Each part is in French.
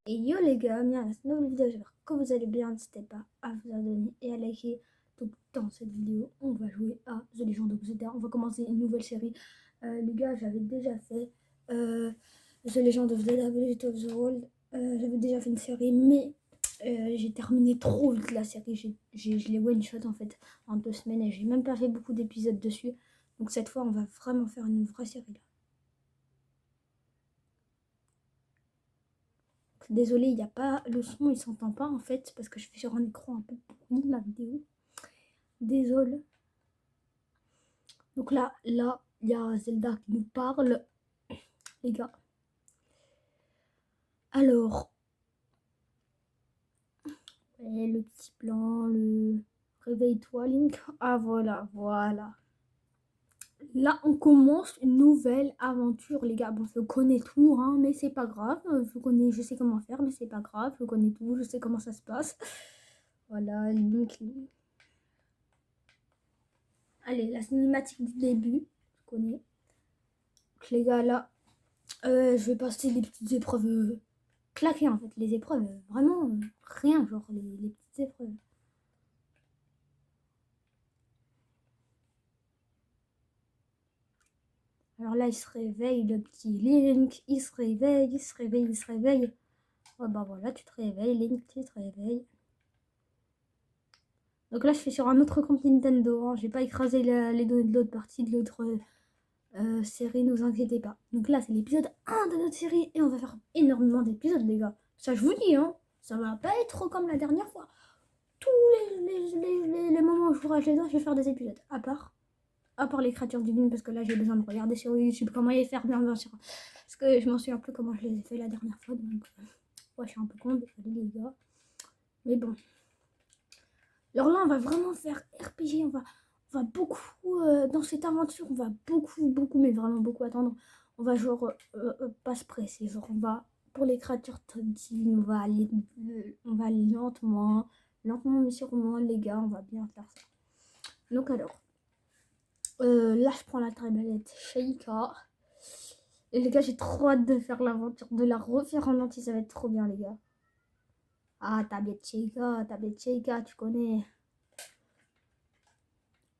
Et yo les gars, bienvenue à cette nouvelle vidéo, j'espère que vous allez bien, n'hésitez pas à vous abonner et à liker. Donc dans cette vidéo, on va jouer à The Legend of Zelda, on va commencer une nouvelle série. Les gars, j'avais déjà fait The Legend of Zelda, Breath of the Wild, j'avais déjà fait une série, mais j'ai terminé trop vite la série, je l'ai one shot en fait en 2 semaines et j'ai même pas fait beaucoup d'épisodes dessus. Donc cette fois, on va vraiment faire une vraie série là. Désolée, il n'y a pas le son, il s'entend pas en fait parce que je fais sur un écran un peu pourri la vidéo. Désolée. Donc là, il y a Zelda qui nous parle, les gars. Alors, le petit plan, le réveille-toi Link. Ah voilà, voilà. Là, on commence une nouvelle aventure, les gars. Bon, je connais tout, hein, mais c'est pas grave. Je sais comment faire, mais c'est pas grave. Je connais tout, je sais comment ça se passe. Voilà, Link. Allez, la cinématique du début, je connais. Donc, les gars, là, je vais passer des petites épreuves claquées, en fait. Les épreuves, vraiment, rien, genre, les petites épreuves. Alors là, il se réveille, le petit Link, il se réveille, il se réveille, il se réveille. Oh bah voilà, tu te réveilles, Link, tu te réveilles. Donc là, je fais sur un autre compte Nintendo, hein. J'ai pas écrasé les données de l'autre partie, de l'autre série, ne vous inquiétez pas. Donc là, c'est l'épisode 1 de notre série, et on va faire énormément d'épisodes, les gars. Ça, je vous dis, hein, ça va pas être comme la dernière fois. Tous les moments où je vous rage les doigts, je vais faire des épisodes. À part les créatures divines, parce que là, j'ai besoin de regarder sur YouTube comment les faire bien sûr. Parce que je m'en souviens plus comment je les ai fait la dernière fois, donc ouais, je suis un peu con, désolé les gars. Mais bon. Alors là, on va vraiment faire RPG, on va beaucoup, dans cette aventure, on va beaucoup, mais vraiment beaucoup attendre. On va genre pas se presser, genre on va, pour les créatures divines, on va aller lentement mais sûrement les gars, on va bien faire ça. Donc alors, là je prends la tablette Sheikah. Et les gars, j'ai trop hâte de faire l'aventure, de la refaire en entier, ça va être trop bien les gars. Ah, tablette Sheikah, tu connais.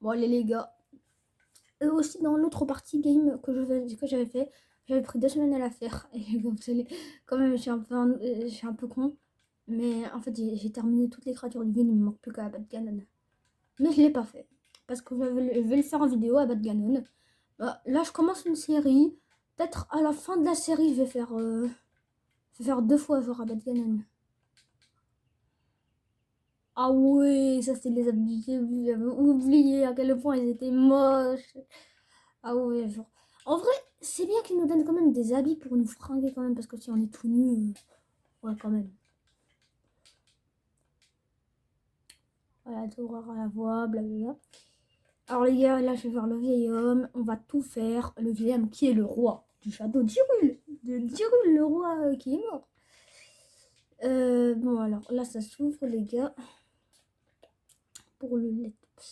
Bon allez les gars. Aussi dans l'autre partie game que j'avais fait, j'avais pris 2 semaines à la faire. Et quand même, je suis un peu con. Mais en fait, j'ai terminé toutes les créatures du game, il me manque plus qu'à abattre Ganon. Mais je l'ai pas fait. Parce que je vais le faire en vidéo, abattre Ganon. Bah, là, je commence une série. Peut-être à la fin de la série, je vais faire 2 fois genre abattre Ganon. Ah ouais, ça c'est les abus, j'avais oublié à quel point ils étaient moches. Ah ouais, genre. En vrai, c'est bien qu'ils nous donnent quand même des habits pour nous fringuer quand même, parce que si on est tout nu, ouais, quand même. Voilà, t'auras à la voix, blablabla. Alors les gars, là je vais voir le vieil homme, on va tout faire. Le vieil homme qui est le roi du château d'Hyrule. De d'Hyrule, le roi qui est mort. Bon, alors là ça s'ouvre, les gars. Pour le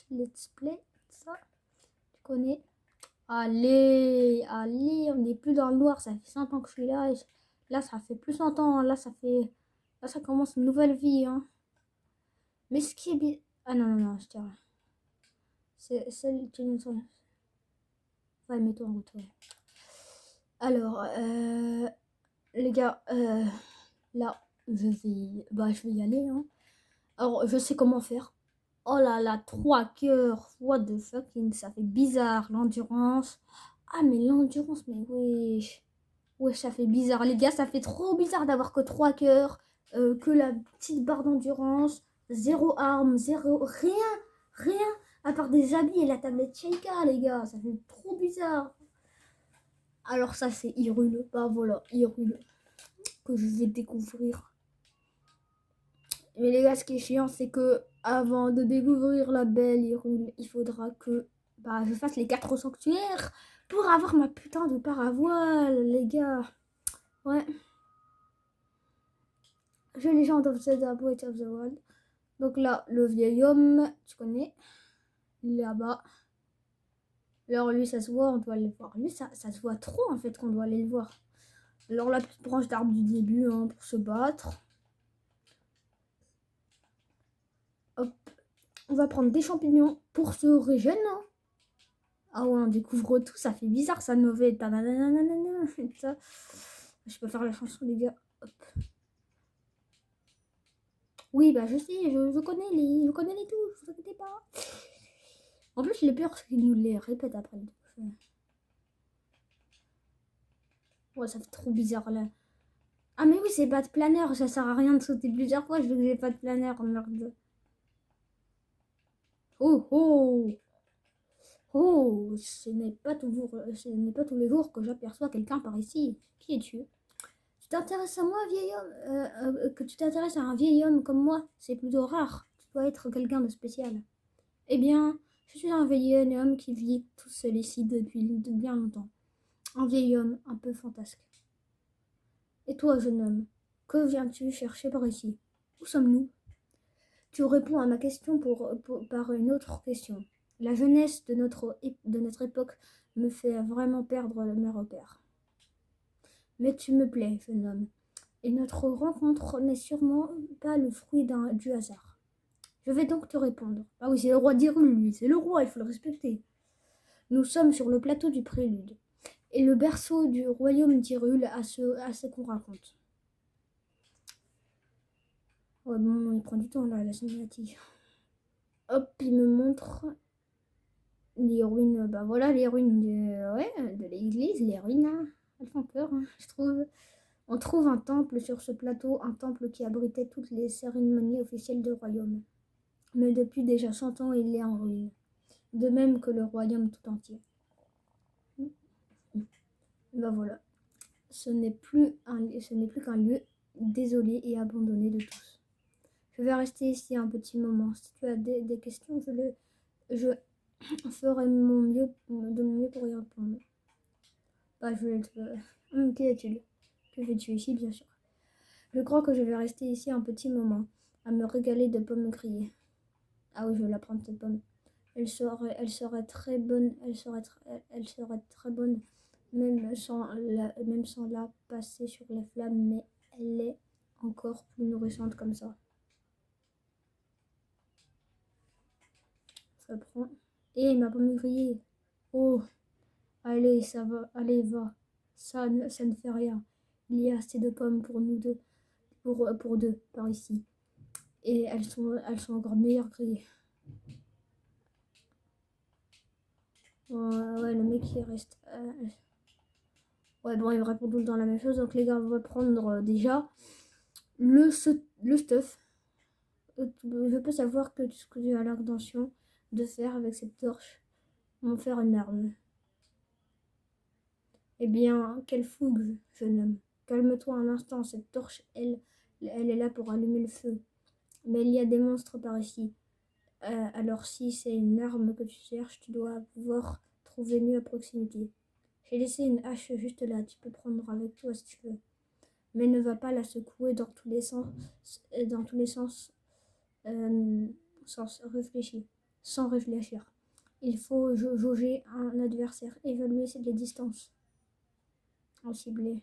let's play, ça, tu connais. Allez, on n'est plus dans le noir, ça fait 100 ans que je suis là. Là, ça fait plus 100 ans, là, ça commence une nouvelle vie, hein. Mais ce qui est bien... Ah non, je dirais. C'est celle qui nous... Ouais, mets-toi en route, ouais. Alors, les gars, là, je vais y aller, hein. Alors, je sais comment faire. Oh là là, 3 cœurs, what the fucking, ça fait bizarre, l'endurance. Ah, mais l'endurance, mais wesh. Wesh, ça fait bizarre, les gars, ça fait trop bizarre d'avoir que 3 cœurs, que la petite barre d'endurance, 0 arme, 0, rien, à part des habits et la tablette Sheikah, les gars, ça fait trop bizarre. Alors ça, c'est Hyrule, bah voilà, Hyrule, que je vais découvrir. Mais les gars, ce qui est chiant, c'est que avant de découvrir la belle Hyrule, il faudra que je fasse les 4 sanctuaires pour avoir ma putain de paravoile, les gars. Ouais. The Legend of Zelda Breath of the Wild. Donc là, le vieil homme, tu connais, là-bas. Alors lui, ça se voit, on doit aller le voir. Lui, ça se voit trop en fait qu'on doit aller le voir. Alors la petite branche d'arbre du début hein, pour se battre. Hop. On va prendre des champignons pour se régénérer. Hein. Ah ouais, on découvre tout, ça fait bizarre, ça mauvais. Ça. Je peux faire la chanson, les gars. Hop. Oui, bah je sais, je connais les touches, vous inquiétez pas. En plus, j'ai peur qu'il nous les répète après. Ouais, ça fait trop bizarre là. Ah mais oui, c'est pas de planeur, ça sert à rien de sauter plusieurs fois, je veux que j'ai pas de planeur, merde. Oh oh oh, ce n'est pas tous les jours que j'aperçois quelqu'un par ici. Qui es-tu? Tu t'intéresses à moi, vieil homme que tu t'intéresses à un vieil homme comme moi, c'est plutôt rare. Tu dois être quelqu'un de spécial. Eh bien, je suis un vieil homme qui vit tout seul ici depuis bien longtemps. Un vieil homme un peu fantasque. Et toi, jeune homme, que viens-tu chercher par ici? Où sommes-nous? Tu réponds à ma question par une autre question. La jeunesse de notre époque me fait vraiment perdre mes repères. Mais tu me plais, jeune homme, et notre rencontre n'est sûrement pas le fruit du hasard. Je vais donc te répondre. Ah oui, c'est le roi d'Hyrule, lui, c'est le roi, il faut le respecter. Nous sommes sur le plateau du Prélude, et le berceau du royaume d'Hyrule à ce qu'on raconte. Ouais, bon, il prend du temps là, la cinématique. Hop, il me montre les ruines. Bah voilà, les ruines de l'église, les ruines, hein. Elles font peur, hein, je trouve. On trouve un temple sur ce plateau, un temple qui abritait toutes les cérémonies officielles du royaume. Mais depuis déjà 100 ans, il est en ruine. De même que le royaume tout entier. Ben voilà. Ce n'est plus qu'un lieu désolé et abandonné de tous. Je vais rester ici un petit moment. Si tu as des questions, je ferai de mon mieux pour y répondre. Bah, je vais te... Qu'est-il? Que fais-tu ici, bien sûr? Je crois que je vais rester ici un petit moment, à me régaler de pommes grillées. Ah oui, je vais la prendre cette pomme. Elle serait très bonne, elle serait très bonne, même sans la passer sur les flammes, mais elle est encore plus nourrissante comme ça. Je prends. Ma pomme grillée. Oh, allez, ça va, allez, va. Ça ne fait rien. Il y a assez de pommes pour nous deux, pour deux, par ici. Et elles sont encore meilleures grillées. Ouais, le mec il reste. Ouais, bon, il me répond tout le temps la même chose. Donc, les gars, on va prendre déjà le stuff. Je peux savoir ce que tu as l'intention de faire avec cette torche. M'en faire une arme. Eh bien, quelle fougue, jeune homme. Calme-toi un instant. Cette torche, elle est là pour allumer le feu. Mais il y a des monstres par ici. Alors, si c'est une arme que tu cherches, tu dois pouvoir trouver mieux à proximité. J'ai laissé une hache juste là, tu peux prendre avec toi si tu veux. Mais ne va pas la secouer dans tous les sens, sans réfléchir. Il faut jauger un adversaire, évaluer les distances en ciblé.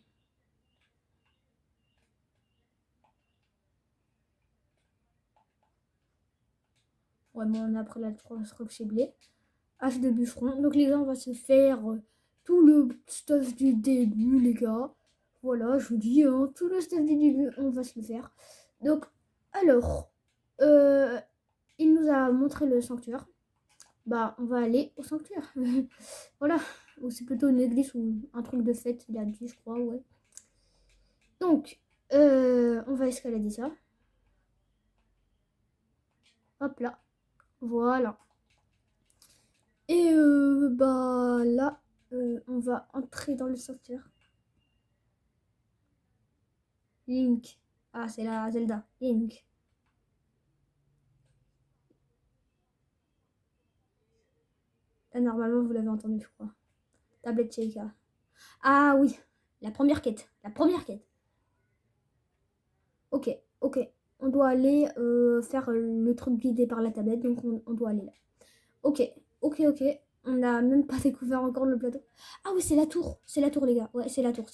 Ouais, bon, on a pris la 3 ciblée. Hache de bûcheron. Donc les gars, on va se faire tout le stuff du début, les gars. Voilà, je vous dis, hein, tout le stuff du début, on va se le faire. Donc, alors, il nous a montré le sanctuaire. Bah, on va aller au sanctuaire. Voilà. Ou c'est plutôt une église ou un truc de fête, il a dit, je crois, ouais. Donc, on va escalader ça. Hop là. Voilà. Et bah là, on va entrer dans le sanctuaire. Link. Ah, c'est la Zelda. Link. Là, normalement, vous l'avez entendu, je crois. Tablette Sheikah. Ah oui, la première quête. La première quête. Ok, Ok, on doit aller faire le truc guidé par la tablette, donc on doit aller là. Ok, ok. On n'a même pas découvert encore le plateau. Ah oui, c'est la tour les gars. Ouais, c'est la tour.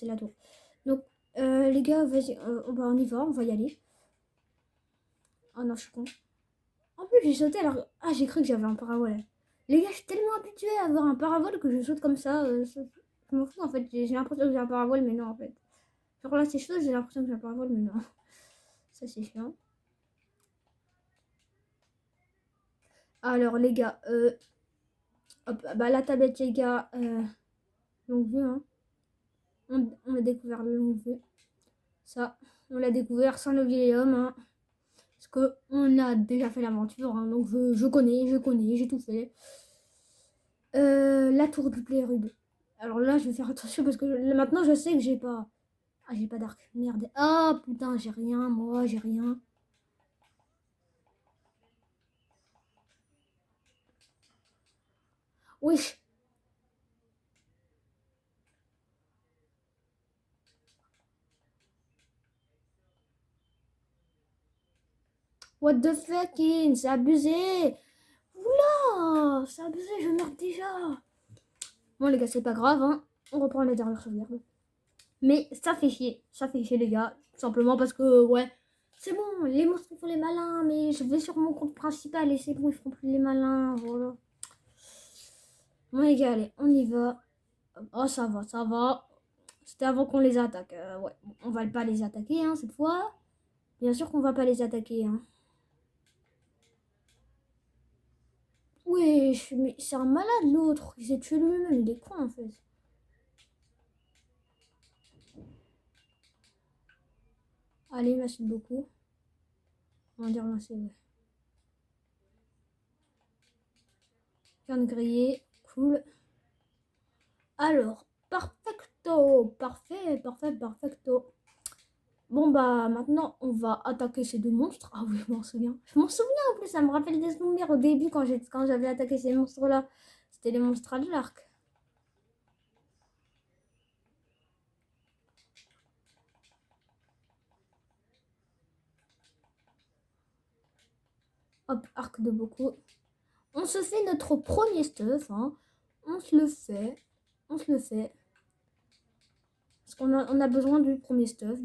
Donc, les gars, vas-y, on y va, on va y aller. Oh non, je suis con. En plus, j'ai sauté alors. Ah, j'ai cru que j'avais un parabole. Les gars, je suis tellement habituée à avoir un parabole que je saute comme ça. Je m'en fous en fait. J'ai l'impression que j'ai un parabole, mais non en fait. Genre là, c'est chaud, j'ai l'impression que j'ai un parabole, mais non. Ça, c'est chiant. Alors, les gars, hop, bah, la tablette, les gars, longue vue, hein. On a découvert le longue vue. Ça, on l'a découvert sans le vieil homme, hein. Parce qu'on a déjà fait l'aventure, hein, donc je connais, j'ai tout fait. La tour du Player 2. Alors là, je vais faire attention parce que maintenant, je sais que j'ai pas. Ah, j'ai pas d'arc. Merde. Ah, putain, j'ai rien, moi, j'ai rien. Wesh. What the fucking, c'est abusé. Oula, c'est abusé, je meurs déjà. Bon, les gars, c'est pas grave, hein. On reprend la dernière sauvegarde. Mais ça fait chier les gars, tout simplement parce que ouais, c'est bon, les monstres ils font les malins, mais je vais sur mon compte principal et c'est bon, ils feront plus les malins, voilà. Bon les gars, allez, on y va. Oh ça va. C'était avant qu'on les attaque. Ouais, on va pas les attaquer hein, cette fois. Bien sûr qu'on va pas les attaquer hein. Oui, mais c'est un malade l'autre, il s'est tué lui-même, il est con en fait. Allez, merci beaucoup. On va dire merci, ouais. Viande grillée, cool. Alors, perfecto, perfecto. Bon bah maintenant on va attaquer ces deux monstres. Ah oui, je m'en souviens. Je m'en souviens en plus, ça me rappelle des souvenirs au début quand j'avais attaqué ces monstres-là. C'était les monstres à de l'arc. Hop, arc de beaucoup. On se fait notre premier stuff, hein. On se le fait. On se le fait. Parce on a besoin du premier stuff,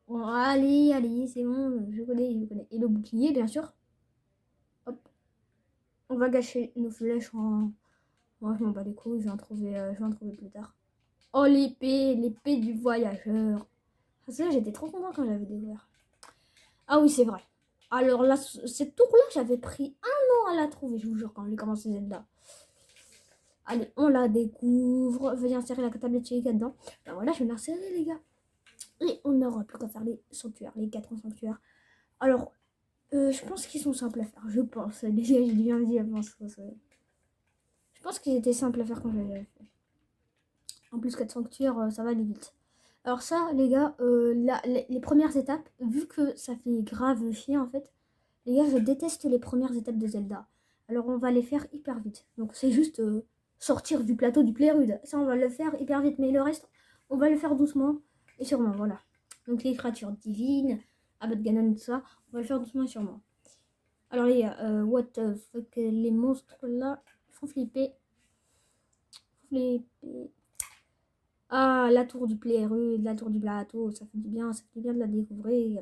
Bon, allez, c'est bon, je connais. Et le bouclier, bien sûr. Hop, on va gâcher nos flèches en... Moi, je m'en bats les couilles, je vais en trouver plus tard. Oh, l'épée du voyageur. Ah, ça, j'étais trop content quand j'avais découvert. Ah oui, c'est vrai. Alors là, cette tour-là, j'avais pris un an à la trouver, je vous jure, quand j'ai commencé Zelda. Allez, on la découvre. Veuillez insérer la tablette chez dedans. Ben voilà, je vais l'insérer, les gars. Et on n'aura plus qu'à faire les sanctuaires, les 4 sanctuaires. Alors, je pense qu'ils sont simples à faire. Je pense. Les gars, j'ai bien dit, je pense qu'ils étaient simples à faire quand j'avais fait. En plus, 4 sanctuaires, ça va aller vite. Alors ça, les gars, les premières étapes, vu que ça fait grave chier en fait, les gars, je déteste les premières étapes de Zelda. Alors on va les faire hyper vite. Donc c'est juste sortir du plateau du Plérude. Ça, on va le faire hyper vite, mais le reste, on va le faire doucement et sûrement, voilà. Donc les créatures divines, Abbot Ganon, tout ça, on va le faire doucement et sûrement. Alors les gars, what the fuck, les monstres là font flipper. Ah, la tour du Pléru, la tour du plateau, ça fait du bien de la découvrir.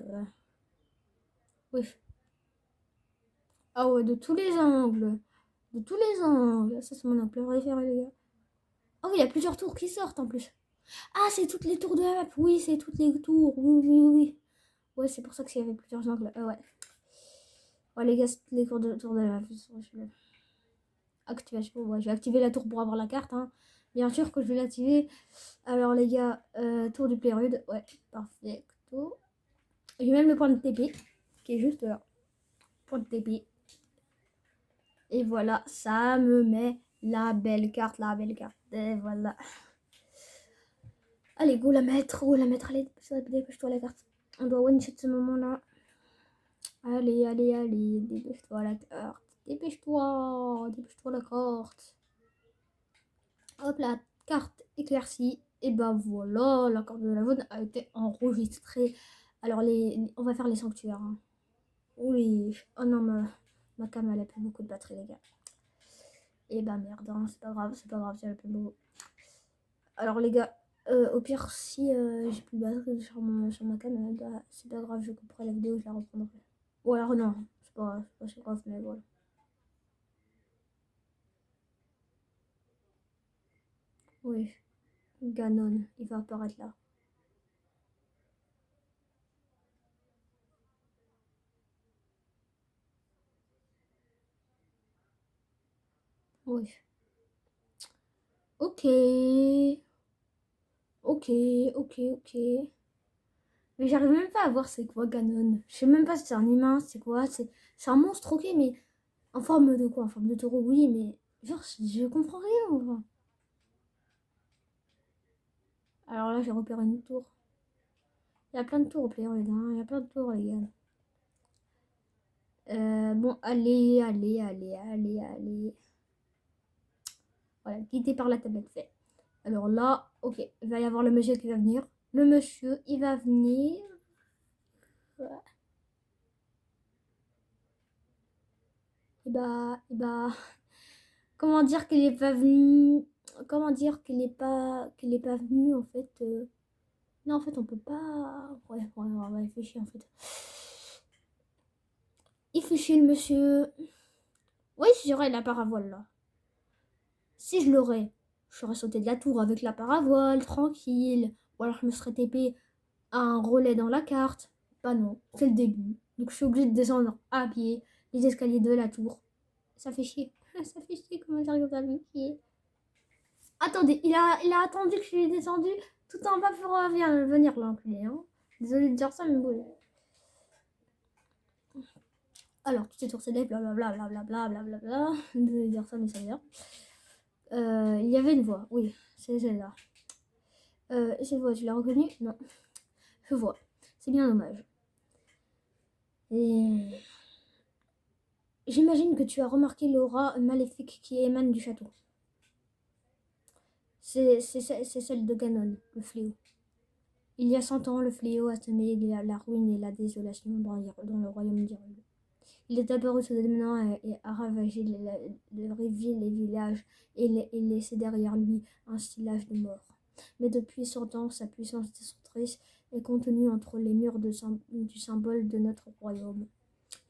Oui. Ah ouais, de tous les angles. De tous les angles. Ça, c'est mon angle préféré, les gars. Oh, il y a plusieurs tours qui sortent en plus. Ah, c'est toutes les tours de la map. Oui, c'est toutes les tours. Oui. Ouais, c'est pour ça qu'il y avait plusieurs angles. Ouais. Ouais, les gars, c'est toutes les tours de la map. Activation. Ouais, je vais activer la tour pour avoir la carte. Hein. Bien sûr que je vais l'activer. Alors, les gars, tour du Plérude. Ouais, parfait. J'ai même le point de TP qui est juste là. Point de TP. Et voilà, ça me met la belle carte, Et voilà. Allez, go la mettre, allez, dépêche-toi la carte. On doit one-shot ce moment-là. Allez, dépêche-toi la carte. Dépêche-toi la carte. Hop, la carte éclaircie. Et bah voilà, la carte de la voûte a été enregistrée. Alors, on va faire les sanctuaires. Hein. Oui. Oh non, ma cam, elle a plus beaucoup de batterie, les gars. Et bah merde, hein, c'est pas grave, j'ai plus beaucoup. Alors, les gars, au pire, si j'ai plus de batterie sur ma cam, bah, c'est pas grave, je couperai la vidéo, je la reprendrai. Ou alors, non, c'est pas si grave, mais voilà. Oui, Ganon, il va apparaître là. Oui. Ok. Ok, ok. Mais j'arrive même pas à voir c'est quoi Ganon. Je sais même pas si c'est un humain, c'est quoi. C'est un monstre, ok, mais en forme de quoi? En forme de taureau, oui, mais genre, je comprends rien. Enfin. Alors là, j'ai repéré une tour. Il y a plein de tours au player, les gars. Il y a plein de tours, les gars. Bon, allez. Voilà, guidé par la tablette fait. Alors là, ok, il va y avoir le monsieur qui va venir. Le monsieur, il va venir. Et bah, comment dire qu'il est pas venu. Comment dire qu'il est pas venu en fait. Non, en fait, on peut pas. Ouais, on va réfléchir en fait. Il fait chier le monsieur. Oui, si j'aurais la paravoile là. Si je l'aurais, j'aurais sauté de la tour avec la paravoile, tranquille. Ou alors je me serais TP à un relais dans la carte. Bah non, c'est le début. Donc je suis obligée de descendre à pied les escaliers de la tour. Ça fait chier. Ça fait chier comment j'arrive à le pied. Attendez, il a attendu que je suis descendue tout en bas pour venir l'enculé. Hein. Désolée de dire ça, mais bon. Alors, toutes ces tours s'élèvent, blablabla. Désolée de dire ça, mais ça vient. Il y avait une voix, oui, c'est celle-là. Cette voix, tu l'as reconnue? Non. Je vois. C'est bien dommage. Et j'imagine que tu as remarqué l'aura maléfique qui émane du château. C'est celle de Ganon, le fléau. Il y a 100 ans, le fléau a semé la ruine et la désolation dans le royaume d'Hyrule. Il est apparu soudainement et a ravagé les villes et villages et laissé derrière lui un stillage de mort. Mais depuis 100 ans, sa puissance destructrice est contenue entre les murs du symbole de notre royaume.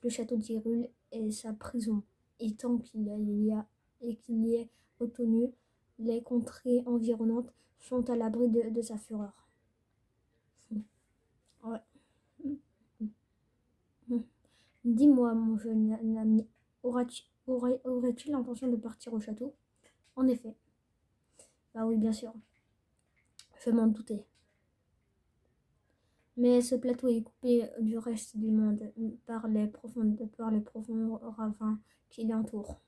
Le château d'Hyrule est sa prison, et tant qu'il y est retenu, les contrées environnantes sont à l'abri de sa fureur. Ouais. Dis-moi, mon jeune ami, aurais-tu l'intention de partir au château? En effet. Bah oui, bien sûr. Je m'en doutais. Mais ce plateau est coupé du reste du monde par les profonds ravins qui l'entourent.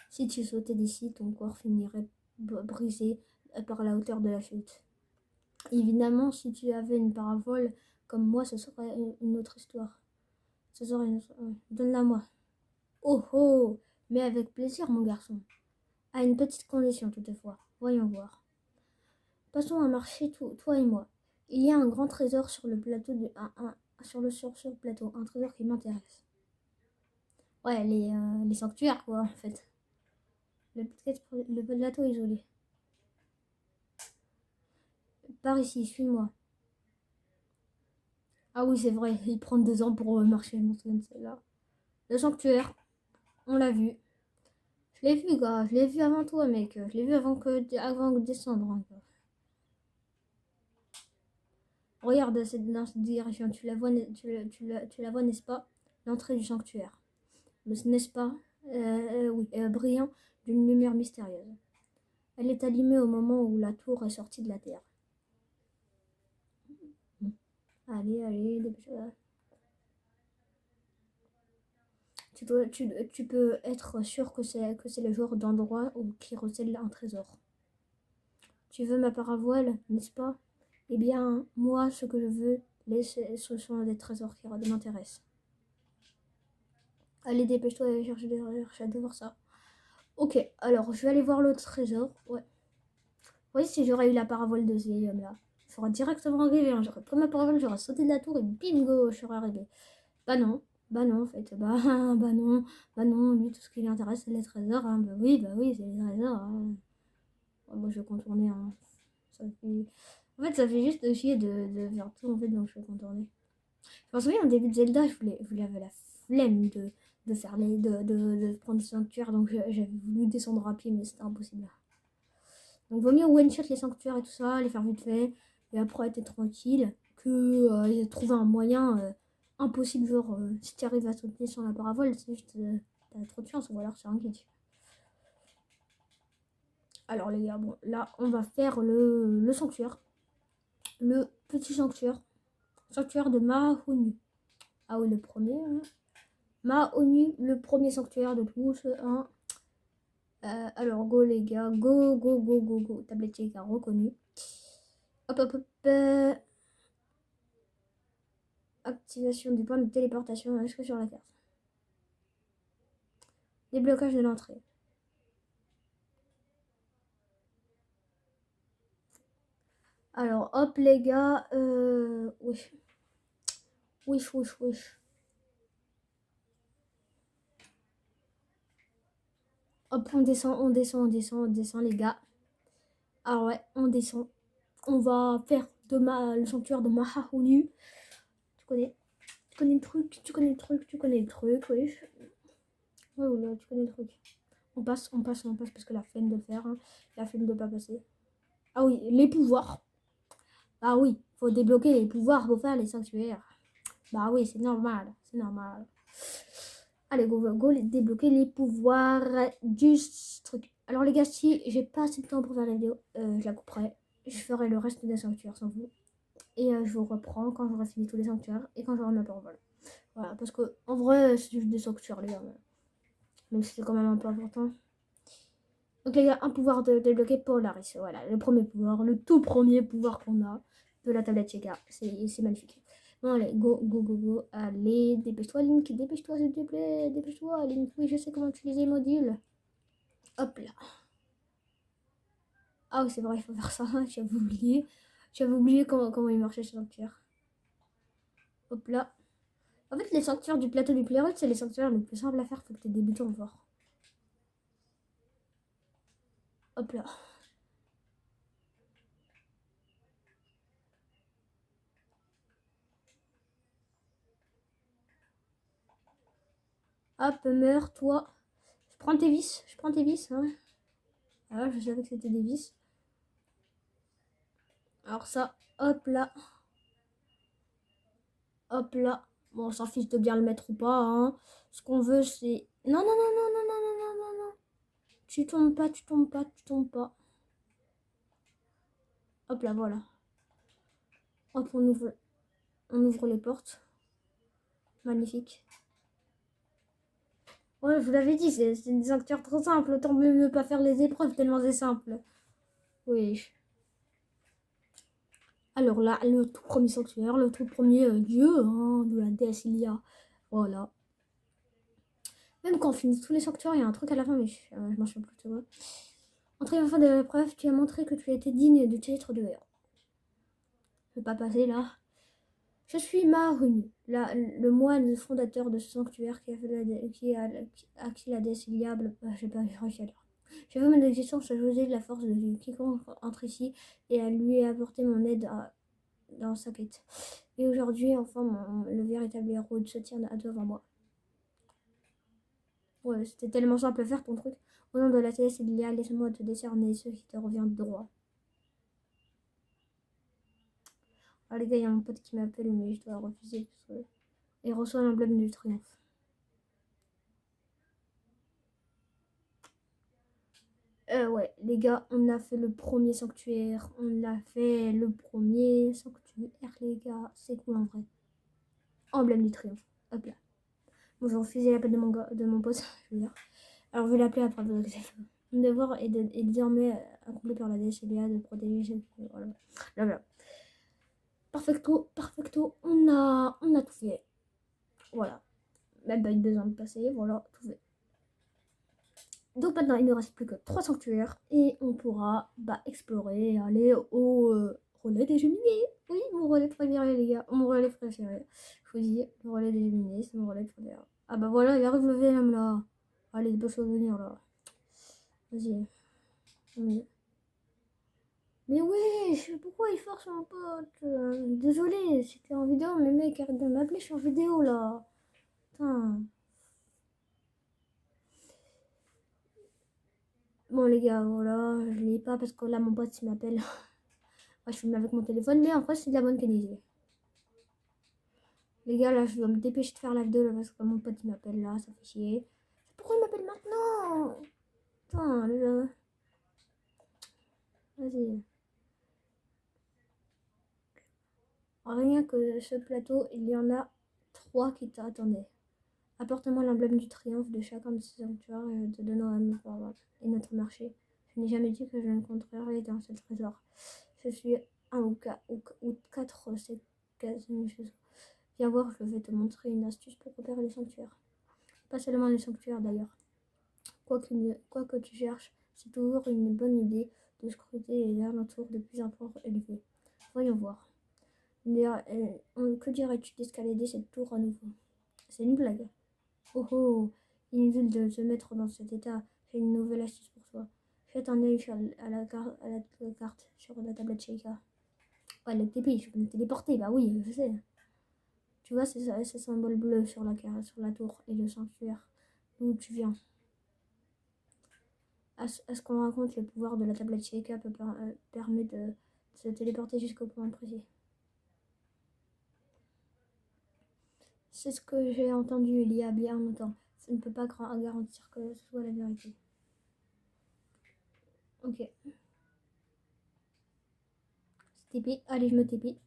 Si tu sautais d'ici, ton corps finirait brisé par la hauteur de la chute. Évidemment, si tu avais une parabole comme moi, ce serait une autre histoire. Ce serait Donne-la moi. Oh oh, mais avec plaisir, mon garçon. À une petite condition toutefois. Voyons voir. Passons à marcher, toi et moi. Il y a un grand trésor sur le plateau sur ce plateau, un trésor qui m'intéresse. Ouais, les sanctuaires quoi, en fait. Le plateau isolé. Par ici, suis-moi. Ah oui, c'est vrai, il prend 2 ans pour marcher, mon celle-là. Le sanctuaire, on l'a vu. Je l'ai vu, gars. Je l'ai vu avant toi, mec. Je l'ai vu avant de descendre. Hein, regarde dans cette direction. Tu la vois, tu la vois, n'est-ce pas? L'entrée du sanctuaire. N'est-ce pas? Oui, brillant d'une lumière mystérieuse. Elle est allumée au moment où la tour est sortie de la terre. Allez, dépêche-toi. Tu peux être sûr que c'est le genre d'endroit qui recèle un trésor. Tu veux ma paravoile, n'est-ce pas? Eh bien, moi, ce que je veux, ce sont des trésors qui m'intéressent. Allez, dépêche-toi d'aller chercher des recherches, j'adore ça. Ok, alors, je vais aller voir l'autre trésor. Ouais. Oui, si j'aurais eu la parabole de ce vieil-homme-là, j'aurais directement arrivé, hein. J'aurais pris ma parabole, j'aurais sauté de la tour et bingo, je serais arrivé. Bah non, bah non, en fait, bah non, lui, tout ce qui l'intéresse, c'est les trésors, hein. Bah oui, c'est les trésors, hein. Ouais, moi, je vais contourner, hein. Ça fait... En fait, ça fait juste chier de faire tout, en fait, donc je vais contourner. Je me souviens, au début de Zelda, je voulais avoir la flemme de faire de prendre des sanctuaires, donc j'avais voulu descendre à pied, mais c'était impossible. Donc, vaut mieux one-shot les sanctuaires et tout ça, les faire vite fait, et après être tranquille, que trouver un moyen impossible. Genre, si tu arrives à sauter sur la parabole, c'est juste. T'as trop de chance, ou alors c'est un glitch. Alors, les gars, bon, là, on va faire le sanctuaire. Le petit sanctuaire. Sanctuaire de Mahonu. Ah oui, le premier. Hein. Mahonu, le premier sanctuaire de tous. Hein. Alors, go, les gars. Go, go, go, go, go. Tablette Chica reconnu. Hop, hop, hop. Activation du point de téléportation inscrit sur la carte. Déblocage de l'entrée. Alors, hop, les gars. Wesh. Wesh, wesh, wesh. Hop, on descend, on descend, on descend, on descend, les gars. Ah ouais, on descend. On va faire le sanctuaire de Mahahonu. Tu connais? Tu connais le truc, tu connais le truc, tu connais le truc, wesh. Ouais, là, tu connais le truc. On passe, on passe, on passe parce que la flemme de le faire, hein. La flemme de pas passer. Ah oui, les pouvoirs. Ah oui, faut débloquer les pouvoirs pour faire les sanctuaires. Bah oui, c'est normal, c'est normal. Allez, go, go, go, débloquer les pouvoirs du truc. Alors les gars, si j'ai pas assez de temps pour faire la vidéo, je la couperai. Je ferai le reste des sanctuaires sans vous. Et je vous reprends quand j'aurai fini tous les sanctuaires et quand j'aurai ma parole. Voilà, parce que en vrai, c'est juste des sanctuaires, les gars. Même si c'est quand même un peu important. Donc les gars, un pouvoir de débloquer Polaris. Voilà, le premier pouvoir, le tout premier pouvoir qu'on a de la tablette Sega. C'est magnifique. Bon, allez, go, go, go, go. Allez, dépêche-toi, Link. Dépêche-toi, s'il te plaît. Dépêche-toi, Link. Oui, je sais comment utiliser les modules. Hop là. Ah oui, c'est vrai, il faut faire ça. J'avais oublié. J'avais oublié comment il marchait ce sanctuaire. Hop là. En fait, les sanctuaires du plateau du Playrut, c'est les sanctuaires les plus simples à faire. Faut que t'es débutant fort. Hop là. Hop, meurs, toi. Je prends tes vis. Je prends tes vis. Hein. Ah, je savais que c'était des vis. Alors ça, hop là. Hop là. Bon, on s'en fiche de bien le mettre ou pas. Hein. Ce qu'on veut, c'est... Non, non, non, non, non, non, non, non, non, non. Tu tombes pas, tu tombes pas, tu tombes pas. Hop là, voilà. Hop, on ouvre les portes. Magnifique. Ouais, je vous l'avais dit, c'est des acteurs trop simples. Autant mieux ne pas faire les épreuves tellement c'est simple. Oui. Alors là, le tout premier sanctuaire, le tout premier dieu hein, de la déesse Ilia. Voilà. Même quand on finit tous les sanctuaires, il y a un truc à la fin, mais je m'en souviens plus, tu vois. En triomphant de l'épreuve, tu as montré que tu étais digne du titre de héros. Je vais pas passer là. Je suis Mahonu, le moine fondateur de ce sanctuaire qui a acquis la déesse Ilia. Je sais pas, je réussi à lire. Je veux mon existence à José de la force de quiconque entre ici et à lui apporter mon aide dans sa quête. Et aujourd'hui, enfin, le véritable héros se tient devant moi. Ouais, c'était tellement simple à faire ton truc. Au nom de la déesse Ilia, laisse-moi te décerner ce qui te revient de droit. Alors les gars, il y a mon pote qui m'appelle, mais je dois refuser. Et reçoit l'emblème du triomphe. Ouais, les gars, on a fait le premier sanctuaire. On a fait le premier sanctuaire, les gars. C'est cool en vrai. Emblème du triomphe. Hop là. Bon, je refusé l'appel de mon pote. Je veux dire. Alors, je vais l'appeler après. Mon devoir est désormais accompli par la DCBA de protéger. Voilà. Là, voilà. Perfecto, perfecto. On a tout fait. Voilà. Même pas eu besoin de passer. Voilà, tout fait. Donc maintenant, il ne reste plus que 3 sanctuaires et on pourra explorer et aller au relais des Géminées. Oui, mon relais préféré, les gars. Mon relais préféré. Je vous dis, le relais des Géminées, c'est mon relais préféré. Ah bah voilà, il arrive le VM là. Allez, il peut venir là. Vas-y. Oui. Mais wesh, pourquoi il force mon pote? Désolé, c'était en vidéo, mais mec, arrête de m'appeler, je suis en vidéo là. Putain. Bon les gars, voilà, je l'ai pas parce que là mon pote il m'appelle. Moi je filme avec mon téléphone, mais en vrai c'est de la bonne qualité. Les gars, là je dois me dépêcher de faire la vidéo là, parce que mon pote il m'appelle là, ça fait chier. Pourquoi il m'appelle maintenant? Putain, les gars. Vas-y. Rien que ce plateau, il y en a 3 qui t'attendaient. Apporte-moi l'emblème du triomphe de chacun de ces sanctuaires et te donnant un pouvoir et notre marché. Je n'ai jamais dit que je rencontrerais dans ce trésor. Je suis un ou 4 c'est quasi chose. Viens voir, je vais te montrer une astuce pour repérer les sanctuaires. Pas seulement les sanctuaires d'ailleurs. Quoi que tu cherches, c'est toujours une bonne idée de scruter les alentours de plus en plus élevés. Voyons voir. Que dirais-tu d'escalader cette tour à nouveau? C'est une blague. Oh oh, inutile de se mettre dans cet état. J'ai une nouvelle astuce pour toi. Jette un œil à la carte sur la tablette Sheikah. Ouais, le TP, je peux me téléporter, bah oui, je sais. Tu vois ce symbole bleu sur la tour et le sanctuaire d'où tu viens. À ce qu'on raconte, le pouvoir de la tablette Sheikah permet de se téléporter jusqu'au point précis. C'est ce que j'ai entendu il y a bien longtemps. Ça ne peut pas garantir que ce soit la vérité. Ok. TP, allez, je me TP.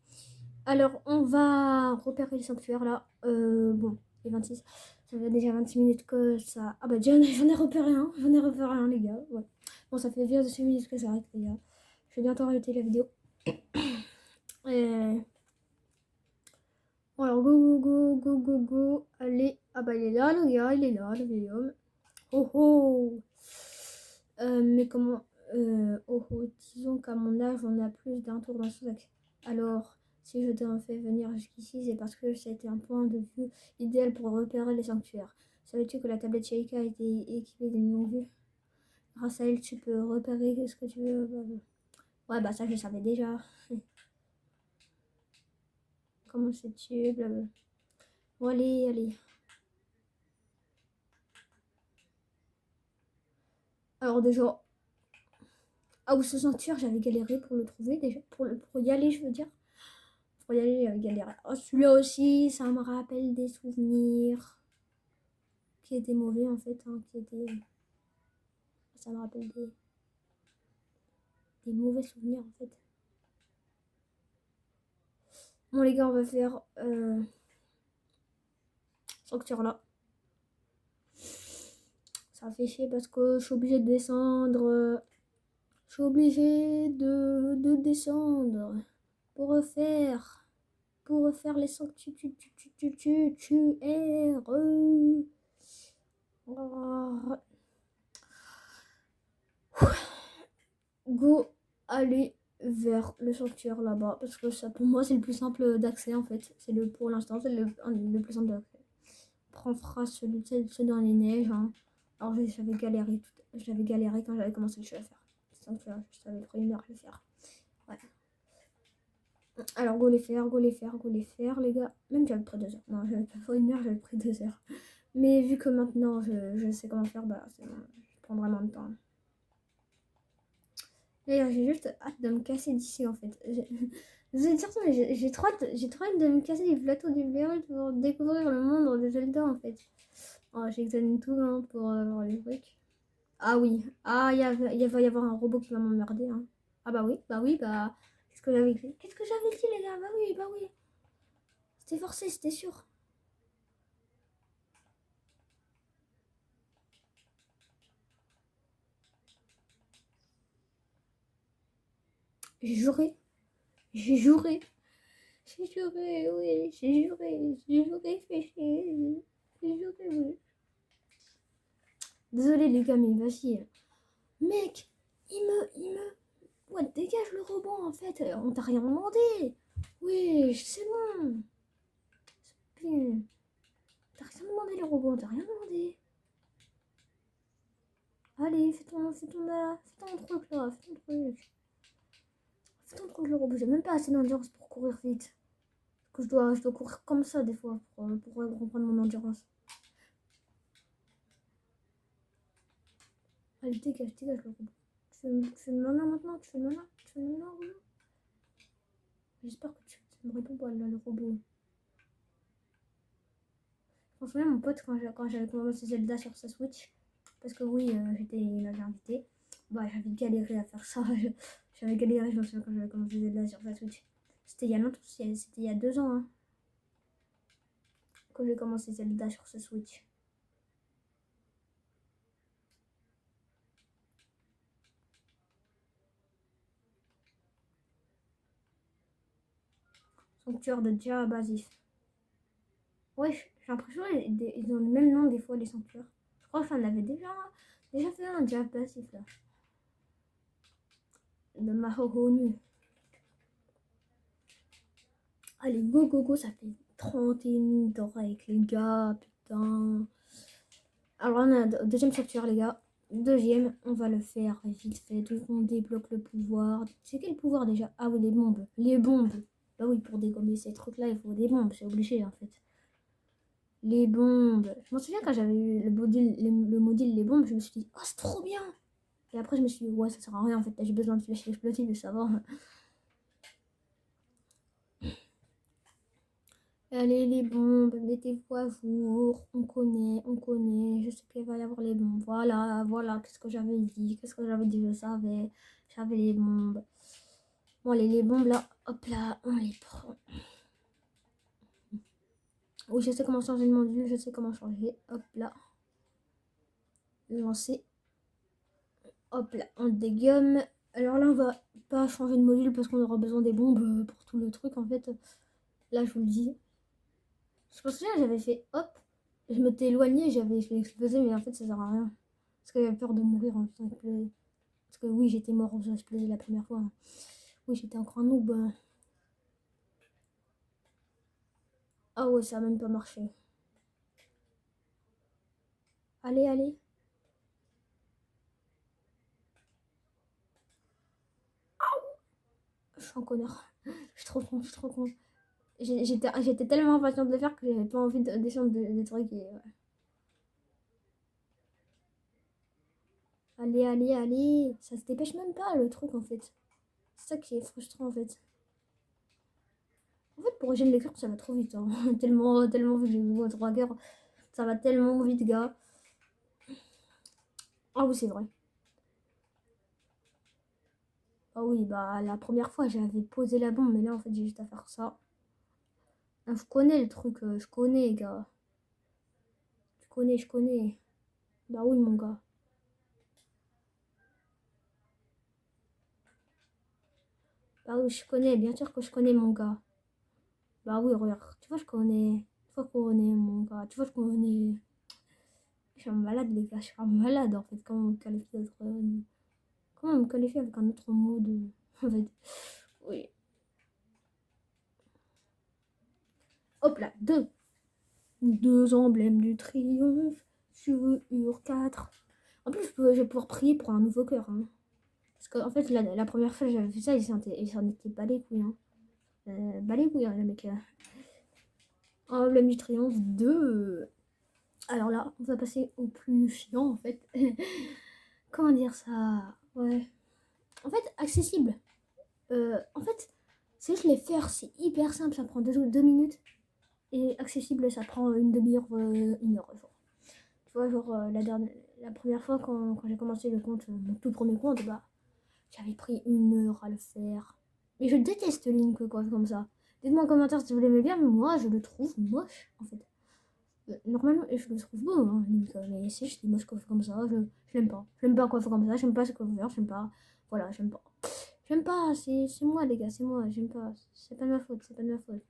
Alors, on va repérer le sanctuaire là. Bon, les 26. Ça fait déjà 26 minutes que ça. Ah bah, j'en ai repéré un. J'en ai repéré un, les gars. Ouais. Bon, ça fait bien 26 minutes que ça arrête, les gars. Je vais bientôt arrêter la vidéo. Bon, alors, go. Allez. Ah bah, il est là, le gars. Il est là, le vieil homme. Oh oh. Mais comment. Disons qu'à mon âge, on a plus d'un tour dans ce sac. Alors. Si je t'ai fait venir jusqu'ici, c'est parce que c'était un point de vue idéal pour repérer les sanctuaires. Savais-tu que la tablette Sheikah était équipée d'une longue vue? Grâce à elle, tu peux repérer ce que tu veux. Ouais, bah ça, je savais déjà. Comment sais-tu? Bon, allez. Alors déjà... Ah, où ce sanctuaire, j'avais galéré pour le trouver déjà. Pour y aller, je veux dire. Pour y aller, j'avais galéré. Oh, celui-là aussi, ça me rappelle des souvenirs qui étaient mauvais en fait. Ça me rappelle des mauvais souvenirs en fait. Bon les gars, on va faire sanctuaire là. Ça fait chier parce que je suis obligée de descendre. Je suis obligée de descendre pour refaire les sanctuaires. Go aller vers le sanctuaire là-bas parce que ça pour moi c'est le plus simple d'accès en fait. C'est le pour l'instant c'est le plus simple d'accès. On fera celui dans les neiges. Hein. Alors j'avais galéré quand j'avais commencé le jeu à faire. Sanctuaire, je savais le premier heure le faire. Ouais. Alors go les faire les gars. Même j'avais pris 2 heures. Non, j'avais pas fait 1 heure, j'avais pris 2 heures. Mais vu que maintenant je sais comment faire, bah c'est bon, je prends vraiment de temps. D'ailleurs, j'ai juste hâte de me casser d'ici en fait. J'ai trop hâte de me casser du plateau du Blaireau pour découvrir le monde de Zelda en fait. Oh, j'examine tout hein, pour voir les trucs. Ah oui, ah il va y avoir un robot qui va m'emmerder. Hein. Ah bah oui, qu'est-ce que j'avais dit? Qu'est-ce que j'avais dit les gars? Bah oui. C'était forcé, c'était sûr. J'ai juré, j'ai juré, oui, j'ai juré, fait chier, j'ai juré, oui. Désolé les gars, mais vas-y. Mec, Ouais, dégage le robot en fait. On t'a rien demandé. Oui, c'est bon. Putain, t'as rien demandé le robot, on t'a rien demandé. Allez, fais ton truc là, fais ton truc. Fais ton truc le robot, j'ai même pas assez d'endurance pour courir vite. Parce que je dois courir comme ça des fois pour reprendre mon endurance. Allez, dégage le robot. Tu fais le malin maintenant, tu fais le malin, robot. J'espère que tu me réponds pas là, le robot. Je me souviens, mon pote, quand j'avais commencé Zelda sur sa Switch, parce que oui, il m'avait invité, bah, j'avais galéré à faire ça. J'avais galéré, je me souviens, quand j'avais commencé Zelda sur sa Switch. C'était il y a longtemps, c'était il y a 2 ans, hein, quand j'ai commencé Zelda sur sa Switch. Sanctuaire de Dja Basif. Ouais, j'ai l'impression qu'ils ont le même nom des fois, les sanctuaires. Je crois que j'en avais déjà fait un Dja Basif là. De Mahogany. Allez, go, ça fait 31 minutes avec les gars, putain. Alors, on a deuxième sanctuaire, les gars. Deuxième, on va le faire vite fait. On débloque le pouvoir. C'est quel pouvoir déjà? Ah oui, les bombes. Les bombes. Bah oui, pour dégommer ces trucs-là, il faut des bombes. C'est obligé, en fait. Les bombes. Je m'en souviens quand j'avais eu le module les bombes, je me suis dit, oh, c'est trop bien. Et après, je me suis dit, ouais, ça sert à rien, en fait. J'ai besoin de flèches explosives, ça va. Allez, les bombes, mettez-vous à jour. On connaît. Je sais qu'il va y avoir les bombes. Voilà, qu'est-ce que j'avais dit? Je savais. J'avais les bombes. Bon, allez, les bombes là, hop là, on les prend. Oui, je sais comment changer le module, je sais comment changer. Hop là. Lancer. Hop là, on dégomme. Alors là, on va pas changer de module parce qu'on aura besoin des bombes pour tout le truc en fait. Là, je vous le dis. Je pense que j'avais fait hop. Je m'étais éloigné, j'avais explosé, mais en fait, ça sert à rien. Parce que j'avais peur de mourir en faisant exploser. Parce que oui, j'étais mort en faisant exploser la première fois. Oui, j'étais encore un noob. Ah ouais, ça a même pas marché. Allez. Je suis un connard. Je suis trop con. J'étais tellement impatient de le faire que j'avais pas envie de descendre des trucs. Allez. Ça se dépêche même pas le truc en fait. C'est ça qui est frustrant en fait. En fait, pour régénérer les cœurs, ça va trop vite. Hein. Tellement vite, j'ai joué à 3 cœurs. Ça va tellement vite, gars. Ah oui, c'est vrai. Ah oui, bah la première fois, j'avais posé la bombe, mais là, en fait, j'ai juste à faire ça. Ah, je connais le truc, je connais, gars. Je connais. Bah oui, mon gars. Bah oui, je connais, bien sûr que je connais, mon gars. Bah oui, regarde, tu vois, je connais. Tu vois, je connais, mon gars. Tu vois, je connais. Je suis un malade, les gars. Je suis un malade, en fait. Comment on me qualifie avec un autre mot de. En fait. Oui. Hop là, deux emblèmes du triomphe sur 4. En plus, je vais pouvoir prier pour un nouveau cœur. Hein. Parce qu'en fait, la première fois que j'avais fait ça, il s'en était pas les couilles. Hein. Pas les couilles, hein, le mec. Emblème du triomphe 2. Alors là, on va passer au plus chiant, en fait. Comment dire ça? Ouais. En fait, accessible. En fait, c'est juste les faire, c'est hyper simple, ça prend 2 minutes. Et accessible, ça prend une demi-heure, 1 heure. Genre. Tu vois, genre, la première fois quand j'ai commencé le compte, mon tout premier compte, bah, j'avais pris 1 heure à le faire. Mais je déteste Link, quoi, comme ça. Dites-moi en commentaire si vous l'aimez bien, mais moi, je le trouve moche, en fait. Normalement, je le trouve beau, hein, Link, mais c'est juste moche coiffé comme ça, je l'aime pas. J'aime pas coiffer comme ça, j'aime pas ce coiffeur, j'aime pas. Voilà, j'aime pas. J'aime pas, c'est moi, les gars, c'est moi, j'aime pas. C'est pas de ma faute, c'est pas de ma faute.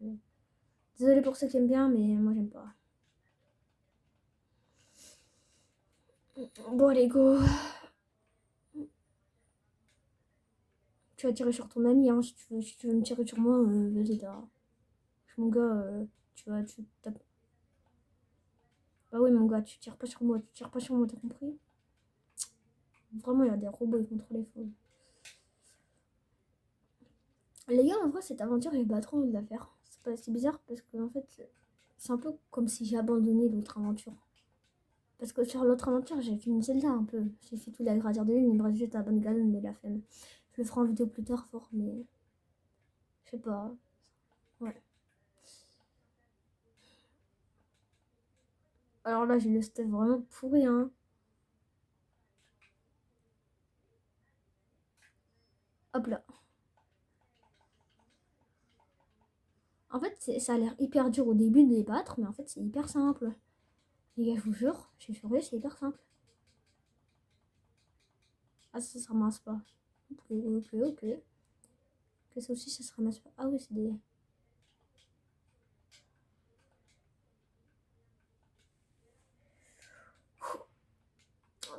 Désolé pour ceux qui aiment bien, mais moi, j'aime pas. Bon, allez, go. Tu vas tirer sur ton ami, hein. Si tu veux me tirer sur moi, vas-y, là. Mon gars, tu tapes. Bah oui, mon gars, tu tires pas sur moi, t'as compris? Vraiment, il y a des robots, ils contrôlent les faux. Les gars, en vrai, cette aventure, j'ai pas trop envie de la faire. C'est bizarre parce que, en fait, c'est un peu comme si j'ai abandonné l'autre aventure. Parce que sur l'autre aventure, j'ai fini celle-là un peu. J'ai fait tout la gradure de l'île, il me reste juste la bonne galone, mais la flemme. Je le ferai en vidéo plus tard, fort, mais. Je sais pas. Ouais. Alors là, j'ai le stuff vraiment pourri, hein. Hop là. En fait, ça a l'air hyper dur au début de les battre, mais en fait, c'est hyper simple. Les gars, je vous jure, je suis furieux, c'est hyper simple. Ah, ça se ramasse pas. Ok. Que ça aussi, ça se ramasse pas. Ah oui, c'est des.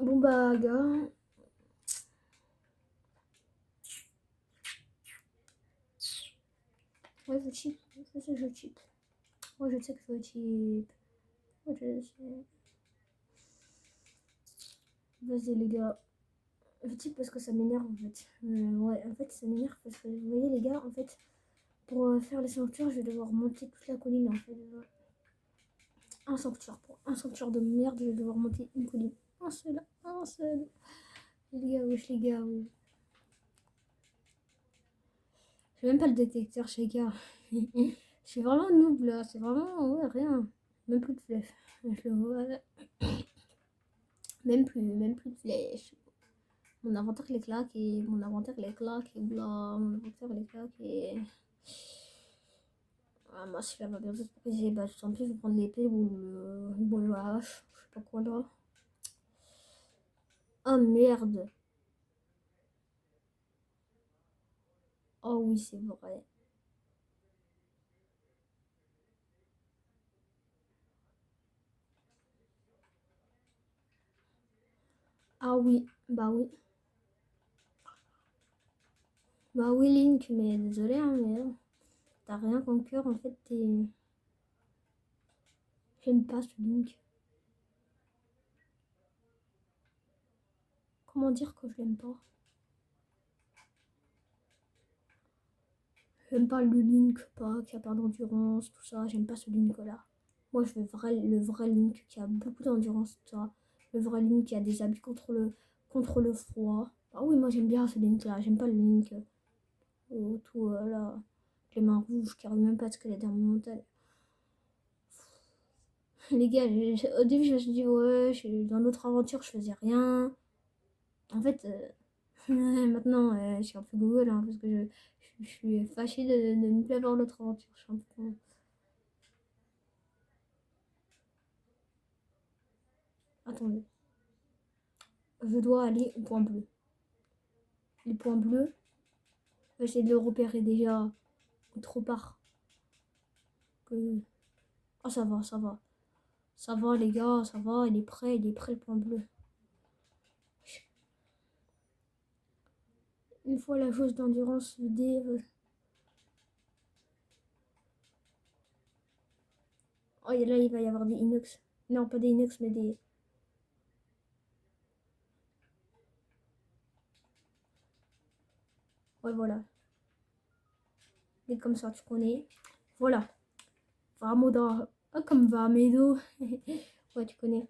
Bon bah, gars. Ouais, je cheat. Je sais que je cheat. Ouais, je sais que je cheat. Ouais, je sais. Vas-y, les gars. Je cheat parce que ça m'énerve en fait. Ouais, en fait, ça m'énerve parce que vous voyez, les gars, en fait, pour faire les sanctuaires, je vais devoir monter toute la colline en fait. Un sanctuaire. Pour un sanctuaire de merde, je vais devoir monter une colline. Un seul. Les gars, wesh, les gars, oui. J'ai même pas le détecteur chez gars. Je suis vraiment noob là, c'est vraiment ouais, rien. Même plus de flèches. Je le vois. Même plus de flèches. Mon inventaire les claque et mon inventaire les claque et bla. Mon inventaire les claque et. Ah, moi, si elle va bientôt se briser, bah tant pis, je vais prendre l'épée ou le hache. Je sais pas quoi là. Oh merde. Oh oui, c'est vrai. Ah oui, bah oui. Bah oui, Link, mais désolé, hein, mais t'as rien qu'en cœur, en fait, t'es. J'aime pas ce Link. Comment dire que je l'aime pas? J'aime pas le Link pas, qui a pas d'endurance, tout ça. J'aime pas ce Link-là. Moi, je veux le vrai Link qui a beaucoup d'endurance, tout ça. Le vrai Link qui a des habits contre le froid. Ah oui, moi j'aime bien ce Link-là. J'aime pas le Link tout là. Les mains rouges qui arrivent même pas à squeletter dans mon montagne. Les gars, au début, je me suis dit, ouais, dans l'autre aventure, je faisais rien. En fait, maintenant, je suis un peu Google hein, parce que je suis fâchée de ne plus avoir l'autre aventure. Je suis un peu. Attendez, je dois aller au point bleu. Les points bleus, j'essaie de le repérer déjà trop part. Que... Ah, ça va, ça va. Ça va, les gars, ça va. Il est prêt le point bleu. Une fois la chose d'endurance vidée. Oh, et là, il va y avoir des inox. Non, pas des inox, mais des. Ouais, voilà. Des comme ça, tu connais. Voilà. Vamoda. Pas comme Vamedo. Ouais, tu connais.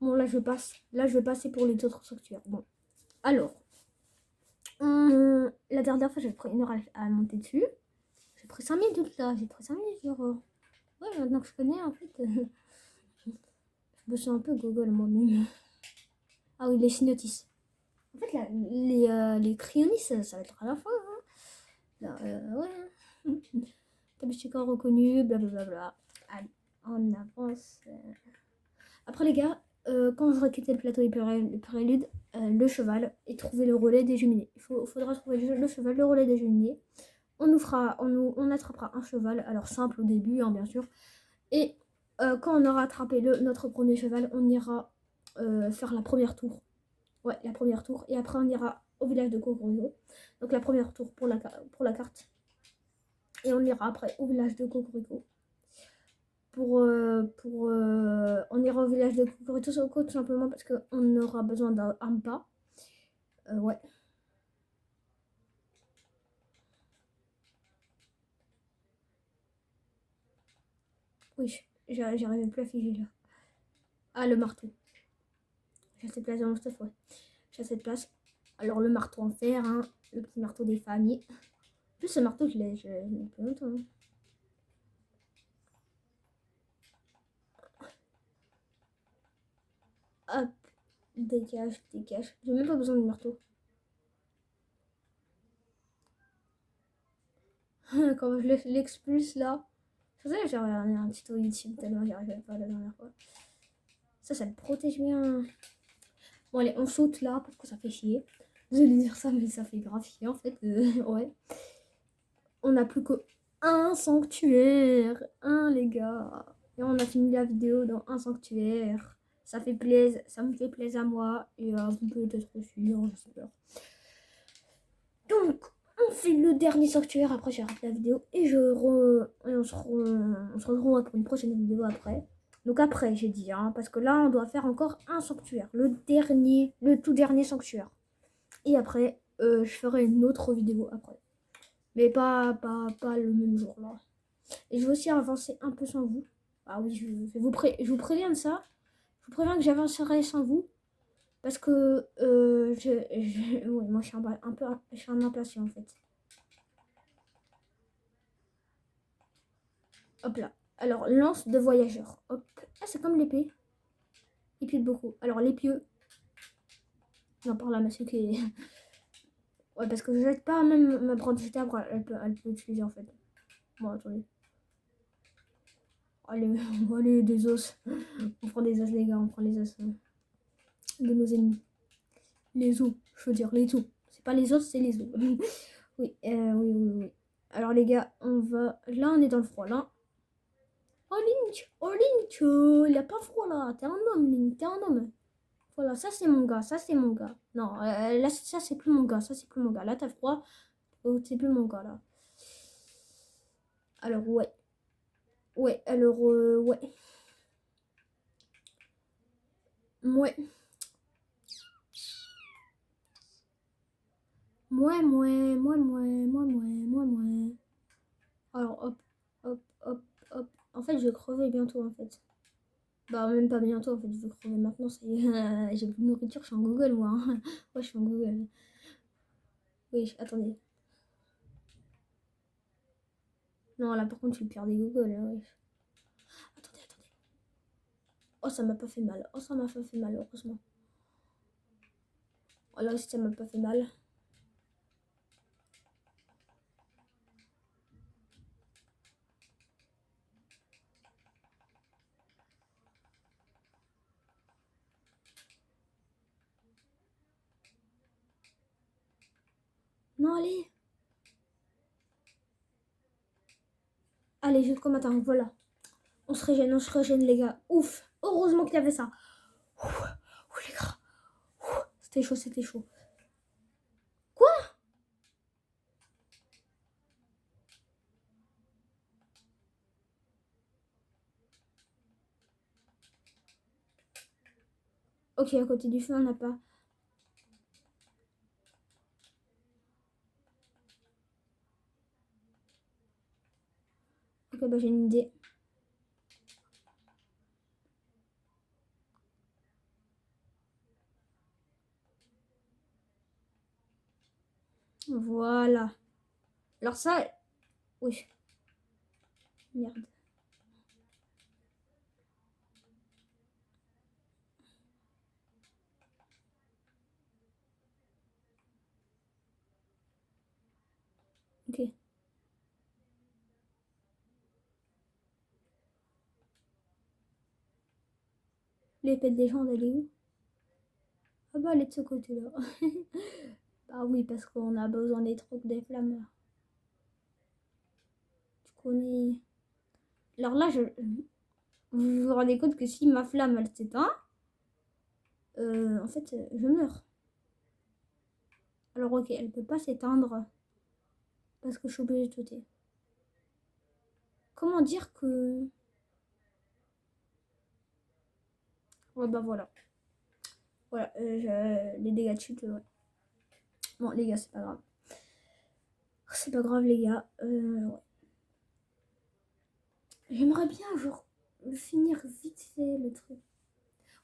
Bon, là, je passe. Là, je vais passer pour les autres structures. Bon. Alors. La dernière fois, j'ai pris une heure à monter dessus. J'ai pris 5 minutes là. J'ai pris 5 minutes, genre. Ouais, maintenant que je connais, en fait. Je me sens un peu gogol moi-même. Ah oui, les Sinotis. En fait, là, les Cryonis, ça va être à la fin. Hein. Là, ouais. Tabishika reconnu, blablabla. Allez, on avance. Après, les gars, quand je quitté le plateau des préludes, le cheval et trouver le relais des jumelés. Faudra trouver le cheval, le relais des jumelés. On attrapera un cheval, alors simple au début, hein, bien sûr. Et quand on aura attrapé notre premier cheval, on ira faire la première tour. Ouais, la première tour. Et après, on ira au village de Cocorico. Donc, la première tour pour la carte. Et on ira après au village de Cocorico. On ira au village de Cocorico tout simplement parce qu'on aura besoin d'un pas. Ouais. Oui, j'arrivais plus à figer là. Ah, le marteau. J'ai assez de place dans mon stuff, ouais. J'ai assez de place. Alors, le marteau en fer, hein, le petit marteau des familles. En plus, ce marteau, je l'ai depuis longtemps. Hein. Hop, dégage, dégage. J'ai même pas besoin de marteau. Quand je l'expulse là. C'est ça que j'ai regardé un tuto YouTube tellement j'y arrivais pas la dernière fois. Ça le protège bien. Bon, allez, on saute là parce que ça fait chier. Désolé de dire ça, mais ça fait grave chier en fait. Ouais. On n'a plus qu'un sanctuaire. Un, les gars. Et on a fini la vidéo dans un sanctuaire. Ça fait plaisir. Ça me fait plaisir à moi. Et à vous peut-être aussi, hein, j'espère. Donc, on fait le dernier sanctuaire. Après, j'arrête la vidéo. Et on se retrouve pour une prochaine vidéo après. Donc après, j'ai dit, hein, parce que là, on doit faire encore un sanctuaire. Le tout dernier sanctuaire. Et après, je ferai une autre vidéo après. Mais pas le même jour là. Et je vais aussi avancer un peu sans vous. Ah oui, je vous préviens de ça. Je vous préviens que j'avancerai sans vous. Parce que ouais, moi je suis je suis un impatient en fait. Hop là. Alors, lance de voyageur. Hop. Ah, c'est comme l'épée. Épée de beaucoup. Alors, l'épieu. Non, par là, mais c'est qui. Ouais, parce que je jette pas même ma branche de arbre, elle peut utiliser en fait. Bon, attendez. Allez, allez, des os. On prend des os, les gars, on prend les os de nos ennemis. Les os, je veux dire, les os. C'est pas les os, c'est les os. Oui, oui. Alors, les gars, on va. Là, on est dans le froid, là. Oh, Lynch, il a pas froid là. T'es un homme, Lynch, t'es un homme. Voilà, ça c'est mon gars, ça c'est mon gars. Non, là, ça c'est plus mon gars, ça c'est plus mon gars. Là, t'as froid, oh, c'est plus mon gars là. Alors, ouais. Ouais, alors, ouais. Ouais. Moi. Alors, hop. En fait, je vais crever bientôt, en fait. Bah, même pas bientôt, en fait, je vais crever maintenant. J'ai plus de nourriture, je suis en Google, moi. Hein. Ouais, je suis en Google. Oui, attendez. Non, là, par contre, je suis le pire des Google, là, ouais. Attendez. Oh, ça m'a pas fait mal. Oh, ça m'a pas fait mal, heureusement. Oh, là aussi, ça m'a pas fait mal. Non, allez. Allez, jusqu'au matin, voilà. On se régène, les gars. Ouf. Heureusement qu'il y avait ça. Ouf, les gars. C'était chaud. Quoi? Ok, à côté du feu, on n'a pas. Ok, bah j'ai une idée. Voilà. Alors ça... Oui. Merde. Ok. L'épée de légende, elle est où? Ah bah, elle est de ce côté-là. Bah oui, parce qu'on a besoin des trucs des flammeurs. Tu connais... Alors là, vous vous rendez compte que si ma flamme, elle s'éteint, en fait, je meurs. Alors ok, elle peut pas s'éteindre parce que je suis obligée de sauter. Comment dire que... Ouais, bah voilà. Voilà, les dégâts de chute, ouais. Bon, les gars, c'est pas grave. C'est pas grave, les gars. Ouais. J'aimerais bien, genre, finir vite fait le truc.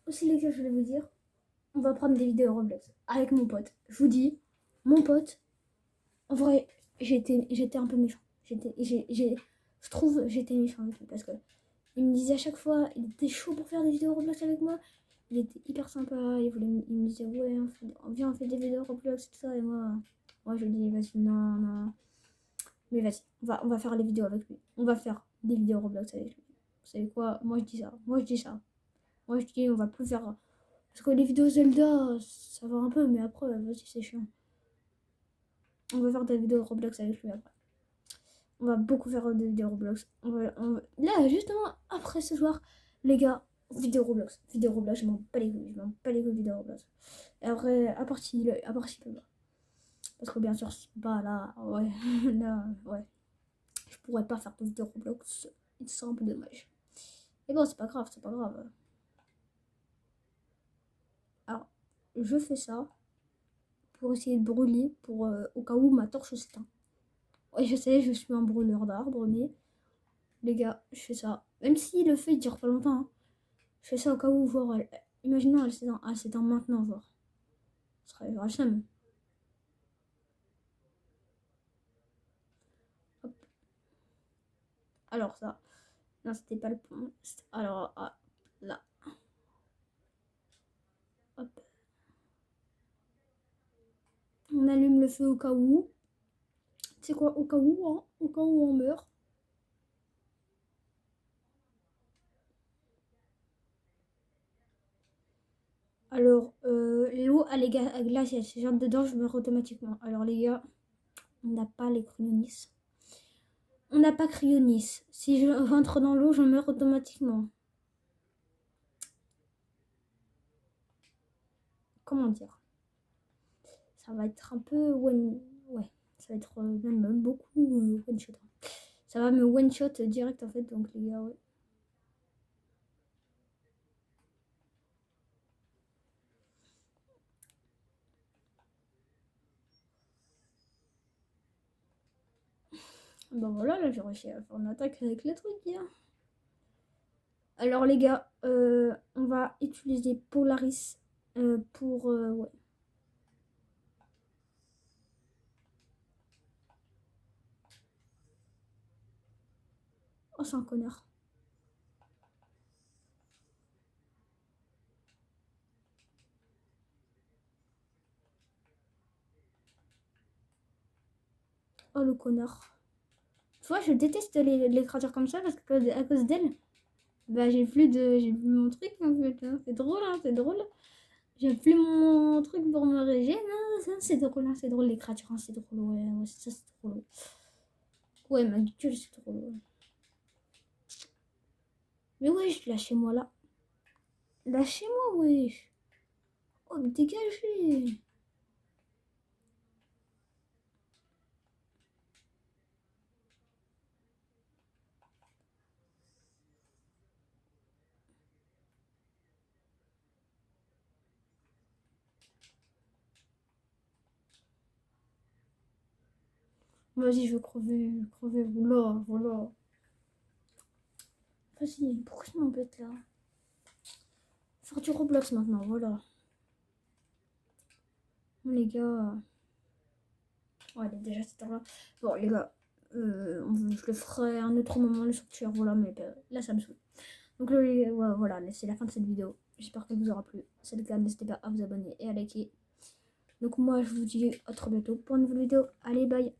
Aussi, les gars, je voulais vous dire, on va prendre des vidéos Roblox avec mon pote. Je vous dis, mon pote, en vrai, j'étais un peu méchant. Je trouve, j'étais méchant avec lui parce que il me disait à chaque fois, il était chaud pour faire des vidéos Roblox avec moi. Il était hyper sympa, il me disait, ouais, viens, on fait des vidéos Roblox et tout ça. Et moi je lui dis, vas-y, non, non. Mais vas-y, on va faire les vidéos avec lui. On va faire des vidéos Roblox avec lui. Vous savez quoi? Moi, je dis ça. Moi, je dis ça. Moi, je dis, on va plus faire. Parce que les vidéos Zelda, ça va un peu, mais après, vas-y, c'est chiant. On va faire des vidéos Roblox avec lui après. On va beaucoup faire des vidéos Roblox. Là, justement, après ce soir, les gars, vidéo Roblox. Vidéo Roblox, je m'en bats les couilles. Je m'en bats les couilles vidéo Roblox. Et après, à part s'il peut pas. Parce que bien sûr, si pas là, ouais, là, ouais. Je pourrais pas faire de vidéo Roblox. Il serait un peu dommage. Mais bon, c'est pas grave, c'est pas grave. Alors, je fais ça pour essayer de brûler, pour au cas où ma torche s'éteint. Ouais, je sais, je suis un brûleur d'arbres, mais les gars, je fais ça. Même si le feu il dure pas longtemps, hein. Je fais ça au cas où, voir. Imaginons, elle s'éteint maintenant, voir. Ce serait grave. Hop. Alors, ça. Non, c'était pas le point. Alors, ah, là. Hop. On allume le feu au cas où. C'est quoi, au cas où, hein? Au cas où on meurt. Alors, l'eau, elle est glaciale. Si j'entre dedans, je meurs automatiquement. Alors, les gars, on n'a pas les cryonis. On n'a pas cryonis. Si je rentre dans l'eau, je meurs automatiquement. Comment dire? Ça va être un peu one... Ouais, ça va être même beaucoup one shot. Ça va me one shot direct en fait, donc les gars, ouais. Ben voilà, là j'ai réussi à faire une attaque avec le truc, hein. Alors les gars, on va utiliser Polaris pour... ouais. Oh, c'est un connard. Oh, le connard. Tu vois, je déteste les créatures comme ça parce que à cause d'elle, bah j'ai plus mon truc en fait, hein. C'est drôle. J'ai plus mon truc pour me régénérer. Non, ça c'est drôle, hein, c'est drôle les créatures, hein, c'est drôle, ouais, ça c'est drôle. Ouais, ma gueule, c'est drôle. Ouais. Mais wesh, lâchez-moi là. Lâchez-moi, wesh. Oh, mais dégagez. Vas-y, je vais crever, voilà, voilà. Vas-y, pourquoi je m'embête là? Faire du Roblox maintenant, voilà. Bon, les gars. Ouais, déjà cette heure-là. Bon, les gars, je le ferai un autre moment, le sortir, voilà, mais là, ça me saoule. Donc, ouais, voilà, c'est la fin de cette vidéo. J'espère qu'elle vous aura plu. Si c'est le cas, n'hésitez pas à vous abonner et à liker. Donc, moi, je vous dis à très bientôt pour une nouvelle vidéo. Allez, bye!